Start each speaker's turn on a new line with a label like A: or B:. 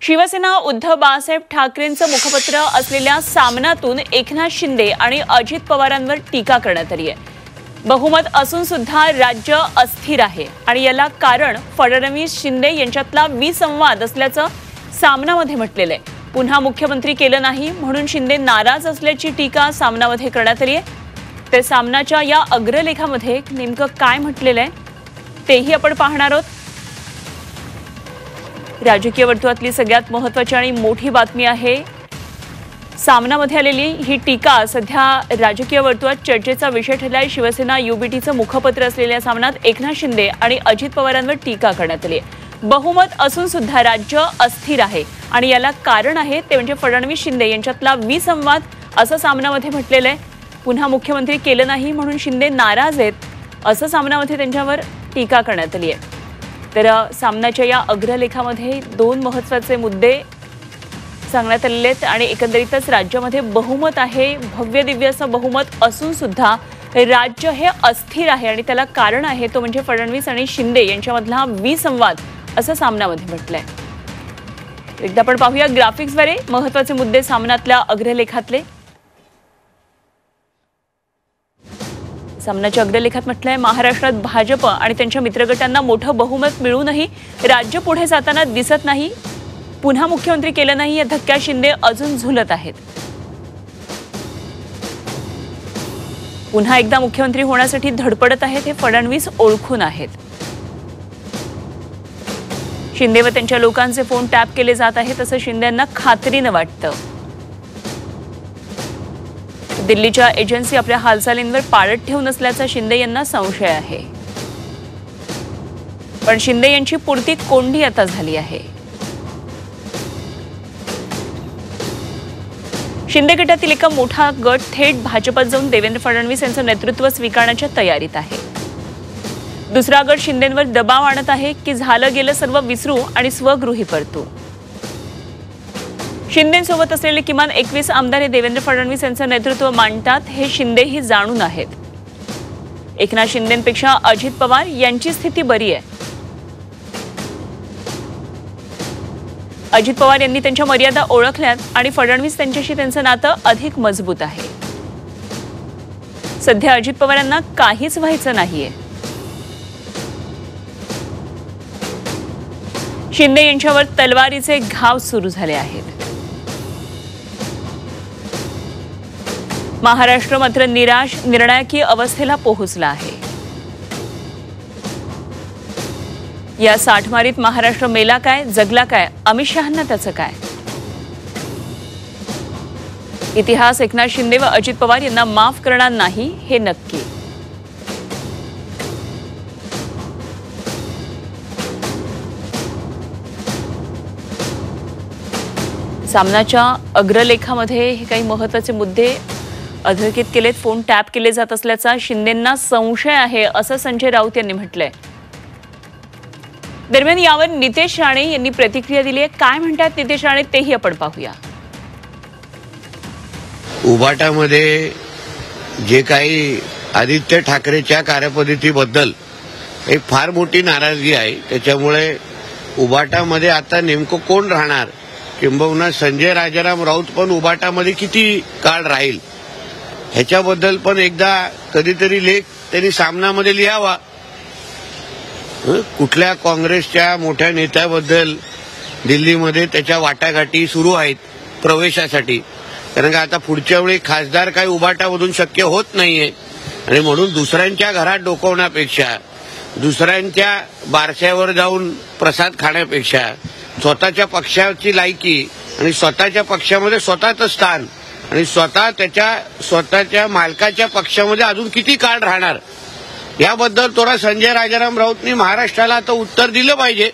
A: शिवसेना उद्धव बाळासाहेब ठाकरेंचं मुखपत्र असलेल्या सामनातून एकनाथ शिंदे आणि अजित पवारांवर टीका करण्यात आली आहे। बहुमत असून सुद्धा राज्य अस्थिर आहे आणि याला कारण फडणवीस शिंदे यांच्यातला विसंवाद असल्याचं सामनामध्ये म्हटलेलं आहे। पुन्हा मुख्यमंत्री केलं नाही म्हणून शिंदे नाराज असल्याची टीका सामनामध्ये करण्यात आली आहे। तर सामनाच्या या अग्रलेखामध्ये नेमकं काय म्हटलेलं आहे तेही आपण पाहणार आहोत। राजकीय वर्तुळातली सगळ्यात महत्त्वाची आणि मोठी बातमी आहे सामनामध्ये आलेली ही टीका सध्या राजकीय वर्तुळात चर्चेचा विषय ठरलाय। शिवसेना युबीटीचं मुखपत्र असलेल्या सामनात एकनाथ शिंदे आणि अजित पवारांवर टीका करण्यात आली आहे। बहुमत असून सुद्धा राज्य अस्थिर आहे आणि याला कारण आहे ते म्हणजे फडणवीस शिंदे यांच्यातला विसंवाद असं सामनामध्ये म्हटलेलं आहे। पुन्हा मुख्यमंत्री केलं नाही म्हणून शिंदे नाराज आहेत असं सामनामध्ये त्यांच्यावर टीका करण्यात आली आहे। तर सामनाच्या या अग्रलेखामध्ये दोन महत्त्वाचे मुद्दे सांगण्यात आलेले आहेत आणि एकंदरीतच राज्यामध्ये बहुमत आहे, भव्य दिव्य असं बहुमत असून सुद्धा राज्य हे अस्थिर आहे आणि त्याला कारण आहे तो म्हणजे फडणवीस आणि शिंदे यांच्यामधला विसंवाद असं सामनामध्ये म्हटलंय। एकदा आपण पाहूया ग्राफिक्सद्वारे महत्त्वाचे मुद्दे सामनातल्या अग्रलेखातले। सामनाच्या अग्रलेखात म्हटलंय महाराष्ट्रात भाजप आणि त्यांच्या मित्रगटांना मोठं बहुमत मिळूनही राज्य पुढे जाताना दिसत नाही। पुन्हा मुख्यमंत्री केलं नाही या धक्क्यात शिंदे अजून झुलत आहेत। पुन्हा एकदा मुख्यमंत्री होण्यासाठी धडपडत आहेत हे फडणवीस ओळखून आहेत। शिंदे व त्यांच्या लोकांचे फोन टॅप केले जात आहेत असं शिंदेंना खात्रीनं वाटतं। दिल्लीच्या एजन्सी आपल्या हालचालींवर पाळत ठेवून असल्याचा शिंदे यांना संशय आहे। पण शिंदे यांची पुरती कोंडी आता झाली आहे। शिंदे गटातील एका मोठा गट थेट भाजपात जाऊन देवेंद्र फडणवीस यांचं नेतृत्व स्वीकारण्याच्या तयारीत आहे। दुसरा गट शिंदेंवर दबाव आणत आहे की झालं गेलं सर्व विसरू आणि स्वगृही परतू। शिंदेंसोबत असलेले किमान 21 आमदार हे देवेंद्र फडणवीस यांचं नेतृत्व मांडतात हे शिंदेही जाणून आहेत। एकनाथ शिंदेंपेक्षा अजित पवार यांची स्थिती बरी आहे। अजित पवार यांनी त्यांच्या मर्यादा ओळखल्यात आणि फडणवीस त्यांच्याशी त्यांचं नातं अधिक मजबूत आहे। सध्या अजित पवारांना काहीच व्हायचं नाहीये। शिंदे यांच्यावर तलवारीचे घाव सुरू झाले आहेत। महाराष्ट्र मात्र निराश निर्णायकी अवस्थेला पोहोचला आहे। या साठमारीत महाराष्ट्र मेला काय जगला काय अमित शहांना त्याचं काय। इतिहास एकनाथ शिंदे व अजित पवार यांना माफ करणार नाही हे नक्की। सामनाच्या अग्रलेखामध्ये हे काही महत्त्वाचे मुद्दे अधोरेखित केलेत। फोन टॅप केले जात असल्याचा शिंदेंना संशय आहे असं संजय राऊत यांनी म्हटलंय। दरम्यान यावर नितेश राणे यांनी प्रतिक्रिया दिली आहे। काय म्हणतात नितेश राणे तेही आपण पाहूया।
B: उभाटामध्ये जे काही आदित्य ठाकरेच्या कार्यपद्धतीबद्दल एक फार मोठी नाराजगी आहे। त्याच्यामुळे उभाटामध्ये आता नेमकं कोण राहणार किंबहुना संजय राजाराम राऊत पण उभाटामध्ये किती काळ राहील ह्याच्याबद्दल पण एकदा कधीतरी लेख त्यांनी सामनामध्ये लिहावा। कुठल्या काँग्रेसच्या मोठ्या नेत्याबद्दल दिल्लीमध्ये त्याच्या वाटाघाटी सुरू आहेत प्रवेशासाठी, कारण का आता पुढच्या वेळी खासदार काही उभाटामधून शक्य होत नाहीये आणि म्हणून दुसऱ्यांच्या घरात डोकवण्यापेक्षा दुसऱ्यांच्या बारशावर जाऊन प्रसाद खाण्यापेक्षा स्वतःच्या पक्षाची लायकी आणि स्वतःच्या पक्षामध्ये स्वतःचं स्थान आणि स्वतःच्या मालकाच्या पक्षामध्ये अजून किती काळ राहणार याबद्दल थोडा संजय राजाराम राऊतनी महाराष्ट्राला आता उत्तर दिलं पाहिजे।